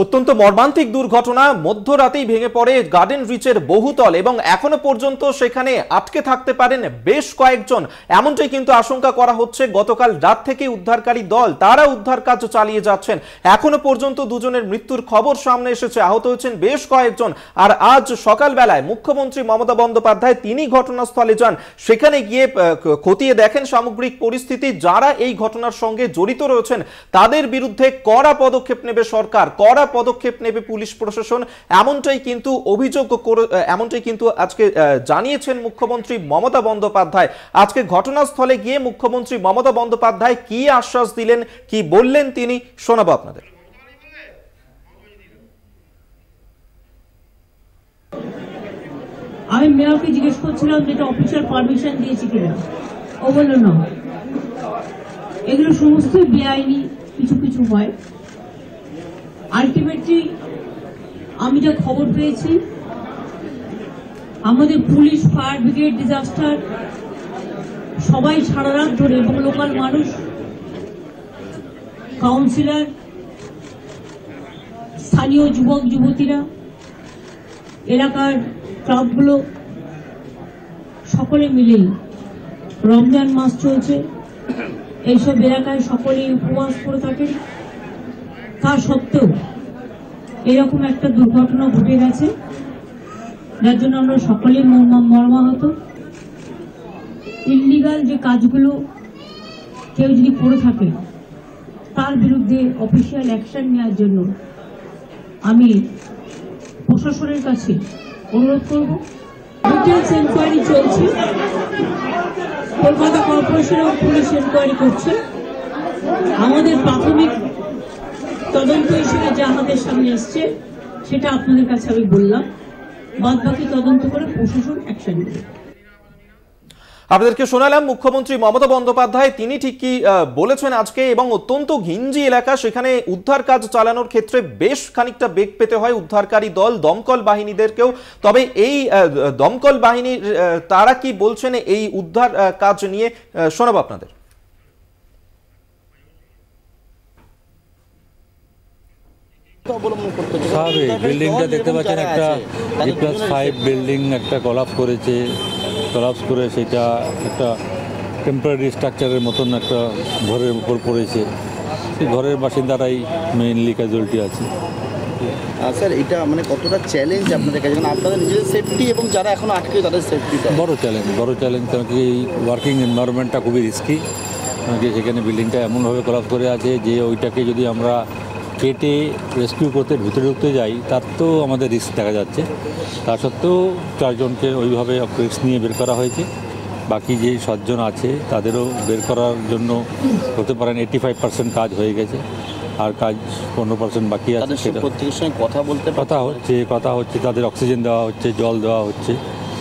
অত্যন্ত মর্মান্তিক দুর্ঘটনা। মধ্যরাতেই ভেঙে পড়ে গার্ডেন রিচের বহুতল এবং এখনো পর্যন্ত সেখানে আটকে থাকতে পারেন বেশ কয়েকজন, এমনটাই কিন্তু আশঙ্কা করা হচ্ছে। গতকাল রাত থেকে উদ্ধারকারী দল তারা উদ্ধার কাজ চালিয়ে যাচ্ছেন। এখনো পর্যন্ত দুজনের মৃত্যুর খবর সামনে এসেছে, আহত হয়েছেন বেশ কয়েকজন। আর আজ সকালবেলায় মুখ্যমন্ত্রী মমতা বন্দ্যোপাধ্যায় তিনি ঘটনাস্থলে যান, সেখানে গিয়ে খতিয়ে দেখেন সামগ্রিক পরিস্থিতি। যারা এই ঘটনার সঙ্গে জড়িত রয়েছেন তাদের বিরুদ্ধে কড়া পদক্ষেপ নেবে সরকার, কড়া পদক্ষেপ নেবে পুলিশ প্রশাসন, এমনটাই কিন্তু আজকে জানিয়েছেন মুখ্যমন্ত্রী মমতা বন্দ্যোপাধ্যায়। আজকে ঘটনাস্থলে গিয়ে মুখ্যমন্ত্রী মমতা বন্দ্যোপাধ্যায় কি আশ্বাস দিলেন, কি বললেন তিনি, শোনাবো আপনাদের। আমি মেয়রকে জিজ্ঞেস করছিলাম যেটা অফিসিয়াল পারমিশন দিয়েছি কিনা, ও বলল না। এগুলো সমস্ত বেআইনি কিছু কিছু হয়। আলটিমেটলি আমি যা খবর পেয়েছি, আমাদের পুলিশ, ফায়ার ব্রিগেড, ডিজাস্টার সবাই সারা রাত ধরে এবং লোকাল মানুষ, কাউন্সিলর, স্থানীয় যুবক যুবতীরা, এলাকার ক্লাবগুলো সকলে মিলেই, রমজান মাস চলছে, এইসব এলাকায় সকলেই উপবাস করে থাকেন। তা সত্ত্বেও এরকম একটা দুর্ঘটনা ঘটে গেছে, যার জন্য আমরা সকলেই মর্মাহত। ইল্লিগাল যে কাজগুলো কেউ যদি করে থাকে তার বিরুদ্ধে অফিসিয়াল অ্যাকশন নেওয়ার জন্য আমি প্রশাসনের কাছে অনুরোধ করব। ডিটেলস এনকোয়ারি চলছে, কলকাতা কর্পোরেশন ও পুলিশ এনকোয়ারি করছে। আমাদের প্রাথমিক তদন্ত হিসেবে যা আমাদের সামনে এসছে সেটা আপনাদের কাছে আমি বললাম, বাদ বাকি তদন্ত করে প্রশাসন অ্যাকশন নেবে। আপনাদেরকে শোনালাম মুখ্যমন্ত্রী মমতা বন্দ্যোপাধ্যায় তিনি ঠিক কি বলেছেন আজকে, এবং অত্যন্ত ঘিঞ্জি এলাকা, সেখানে উদ্ধার কাজ চালানোর ক্ষেত্রে বেশ খানিকটা বেগ পেতে হয় উদ্ধারকারী দল, দমকল বাহিনীদেরকেও। তবে এই দমকল বাহিনীর তারা কি বলছেন এই উদ্ধার কাজ নিয়ে, শোনাবো আপনাদের। স্বাভাবিক বিল্ডিংটা দেখতে পাচ্ছেন, একটা G+5 বিল্ডিং একটা কলাপস করেছে, কলাপস করে সেটা একটা টেম্পোরারি স্ট্রাকচারের মতন একটা ঘরের উপর পড়েছে। সেই ঘরের বাসিন্দারাই মেইনলি ক্যাজুয়ালিটি আছে। স্যার, এটা মানে কতটা চ্যালেঞ্জ আপনাদের কাছে, মানে আপনাদের নিজেদের সেফটি এবং যারা এখন আটকে তাদের সেফটিটা বড় চ্যালেঞ্জ। কারণ কি এই ওয়ার্কিং এনভায়রনমেন্টটা খুবই রিস্কি। কারণ কি সেখানে বিল্ডিংটা এমনভাবে কলাপস করে আছে যে ওইটাকে যদি আমরা কেটে রেস্কিউ করতে ভিতরে ঢুকতে যাই তার তো আমাদের রিস্ক দেখা যাচ্ছে। তা সত্ত্বেও 4 জনকে ওইভাবে রিস্ক নিয়ে বের করা হয়েছে। বাকি যে 7 জন আছে তাদেরও বের করার জন্য হতে পারেন 85% কাজ হয়ে গেছে, আর কাজ 15% বাকি আছে। সেটা প্রত্যেকের সঙ্গে কথা হচ্ছে তাদের অক্সিজেন দেওয়া হচ্ছে, জল দেওয়া হচ্ছে,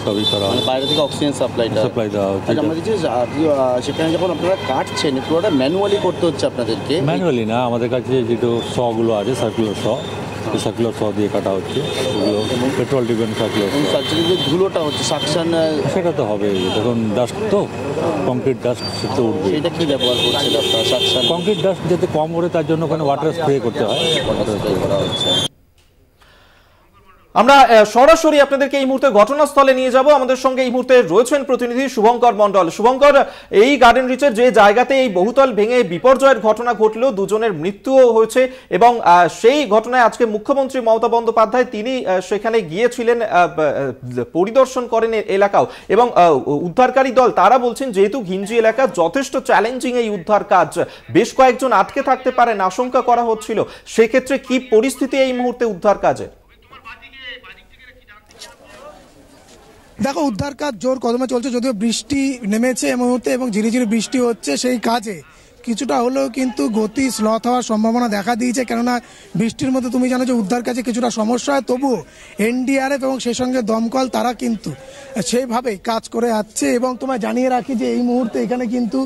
সবই করা হয়। বাইরে থেকে অক্সিজেন সাপ্লাই দেওয়া হচ্ছে। আমরা দেখছি সেখানে যখন আপনারা কাটছেন পুরোটা ম্যানুয়ালি করতে হচ্ছে আপনাদেরকে। ম্যানুয়ালি না, আমাদের কাছে যেগুলো শগুলো আছে, সার্কুলার শ দিয়ে কাটা হচ্ছে, ওগুলো পেট্রোল ডিপেন্ড সার্কুলার। ধুলোটা হচ্ছে সাকশন, সেটা তো হবে, তখন ডাস্ট তো কংক্রিট ডাস্ট সেটা উঠবে। সেটা কি ব্যবহার করছেন আপনারা? সাকশন কংক্রিট ডাস্ট যাতে কম ওঠে তার জন্য ওখানে ওয়াটার স্প্রে করতে হয়, ওয়াটার স্প্রে করা হচ্ছে। আমরা সরাসরি আপনাদেরকে এই মুহূর্তে ঘটনাস্থলে নিয়ে যাব। আমাদের সঙ্গে এই মুহূর্তে রয়েছেন প্রতিনিধি শুভঙ্কর মণ্ডল। শুভঙ্কর, এই গার্ডেন রিচের যে জায়গাতে এই বহুতল ভেঙে বিপর্যয়ের ঘটনা ঘটলো, দুজনের মৃত্যুও হয়েছে, এবং সেই ঘটনায় আজকে মুখ্যমন্ত্রী মমতা বন্দ্যোপাধ্যায় তিনি সেখানে গিয়েছিলেন, পরিদর্শন করেন এলাকাও, এবং উদ্ধারকারী দল তারা বলছেন যেহেতু ঘিঞ্জি এলাকা যথেষ্ট চ্যালেঞ্জিং এই উদ্ধার কাজ, বেশ কয়েকজন আটকে থাকতে পারেন আশঙ্কা করা হচ্ছিল। সেক্ষেত্রে কি পরিস্থিতি এই মুহূর্তে উদ্ধার কাজে? দেখো, উদ্ধার কাজ জোর কদমে চলছে, যদিও বৃষ্টি নেমেছে এই মুহূর্তে এবং ঝিরিঝিরি বৃষ্টি হচ্ছে। সেই কাজে কিছুটা হলেও কিন্তু গতি স্লথ হওয়ার সম্ভাবনা দেখা দিয়েছে, কেননা বৃষ্টির মধ্যে তুমি জানো যে উদ্ধার কাজে কিছুটা সমস্যা হয়। তবুও NDRF এবং সেই সঙ্গে দমকল তারা কিন্তু সেইভাবেই কাজ করে আসছে। এবং তোমায় জানিয়ে রাখি যে এই মুহূর্তে এখানে কিন্তু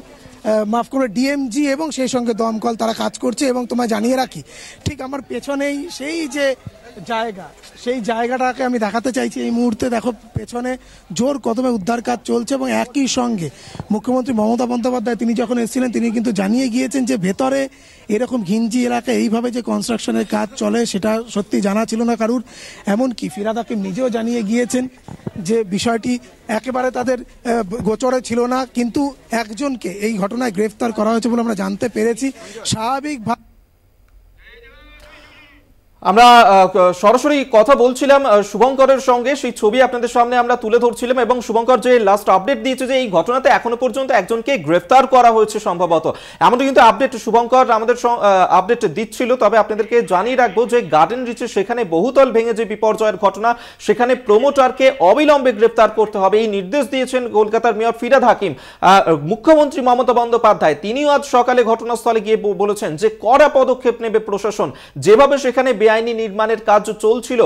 মাফ করে ডিএমজি এবং সেই সঙ্গে দমকল তারা কাজ করছে। এবং তোমায় জানিয়ে রাখি, ঠিক আমার পেছনেই সেই যে জায়গা, সেই জায়গাটাকে আমি দেখাতে চাইছি। এই মুহূর্তে দেখো পেছনে জোর কদমে উদ্ধার কাজ চলছে এবং একই সঙ্গে মুখ্যমন্ত্রী মমতা বন্দ্যোপাধ্যায় তিনি যখন এসেছিলেন তিনি কিন্তু জানিয়ে গিয়েছেন যে ভেতরে এরকম ঘিঞ্জি এলাকায় এইভাবে যে কনস্ট্রাকশনের কাজ চলে সেটা সত্যি জানা ছিল না কারুর। এমনকি ফিরহাদ হাকিম নিজেও জানিয়ে গিয়েছেন যে বিষয়টি একেবারে তাদের গোচরে ছিল না, কিন্তু একজনকে এই ঘটনায় গ্রেফতার করা হয়েছে বলে আমরা জানতে পেরেছি। স্বাভাবিকভাবে আমরা সরাসরি কথা বলছিলাম শুভঙ্করের সঙ্গে, সেই ছবি আপনাদের সামনে আমরা তুলে ধরছিলাম এবং শুভঙ্কর যে লাস্ট আপডেট দিয়েছে যে এই ঘটনাতে এখনো পর্যন্ত একজনকে গ্রেফতার করা হয়েছে সম্ভবত, এমনটা কিন্তু আপডেট শুভঙ্কর আমাদের আপডেট দিচ্ছিল। তবে আপনাদেরকে জানিয়ে রাখবো যে গার্ডেন রিচে সেখানে বহুতল ভেঙে যে বিপর্যয়ের ঘটনা, সেখানে প্রমোটারকে অবিলম্বে গ্রেফতার করতে হবে এই নির্দেশ দিয়েছেন কলকাতার মেয়র ফিরহাদ হাকিম। মুখ্যমন্ত্রী মমতা বন্দ্যোপাধ্যায় তিনিও আজ সকালে ঘটনাস্থলে গিয়ে বলেছেন যে কড়া পদক্ষেপ নেবে প্রশাসন। যেভাবে সেখানে বেআইনি নির্মাণের কাজ চলছিল,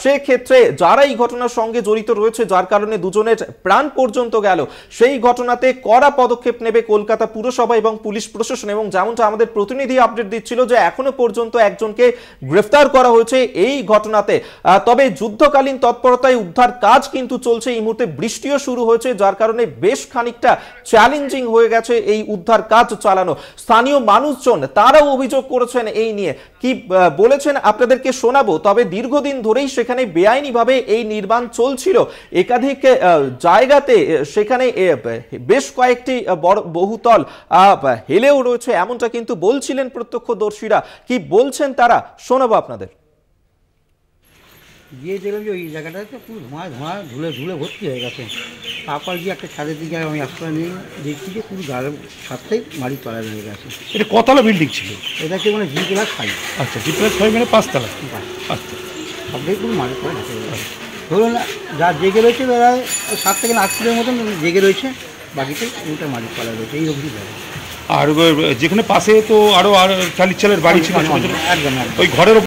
সেক্ষেত্রে যারা এই ঘটনার সঙ্গে জড়িত রয়েছে, যার কারণে দুজনের প্রাণ পর্যন্ত গেল, সেই ঘটনাতে কড়া পদক্ষেপ নেবে কলকাতা পুরসভা এবং পুলিশ প্রশাসন। এবং যেমনটা আমাদের প্রতিনিধি আপডেট দিচ্ছিল যে এখনো পর্যন্ত একজনকে গ্রেফতার করা হয়েছে এই ঘটনাতে। তবে যুদ্ধকালীন তৎপরতায় উদ্ধার কাজ কিন্তু চলছে। এই মুহূর্তে বৃষ্টিও শুরু হয়েছে, যার কারণে বেশ খানিকটা চ্যালেঞ্জিং হয়ে গেছে এই উদ্ধার কাজ চালানো। স্থানীয় মানুষজন তারাও অভিযোগ করেছেন এই নিয়ে, কি বলেছেন আপনাদেরকে শোনাবো। তবে দীর্ঘদিন ধরেই সেখানে বেআইনিভাবে এই নির্মাণ চলছিল একাধিক জায়গাতে, সেখানে বেশ কয়েকটি বহুতল হেলেও রয়েছে, এমনটা কিন্তু বলছিলেন প্রত্যক্ষদর্শীরা। কি বলছেন তারা শোনাবো আপনাদের। গিয়ে দেখলাম যে ওই জায়গাটাতে পুরো ধোঁয়া ধুলে ভর্তি হয়ে গেছে। তারপর গিয়ে একটা ছাদের দিকে আমি আশ্রয় নিয়ে দেখছি যে পুরো গাড়ির ছাদটাই মাটির তলায় হয়ে গেছে। এটা কতলা বিল্ডিং ছিল? এটা হচ্ছে মানে G+5। আচ্ছা, G+5 মানে 5 তলা। আচ্ছা, সবটাই পুরো মাটির তলায় ঢেকে গেছে। ধরুন যা জেগে রয়েছে তারা 7 থেকে 8 ফুটের মতন জেগে রয়েছে, বাকিতে ওটা মাটির তলায় রয়েছে এই অবধি জায়গা। আর যেখানে পাশে তো আরো চালির চালের বাড়ি ছিল, একদম ওই ঘরের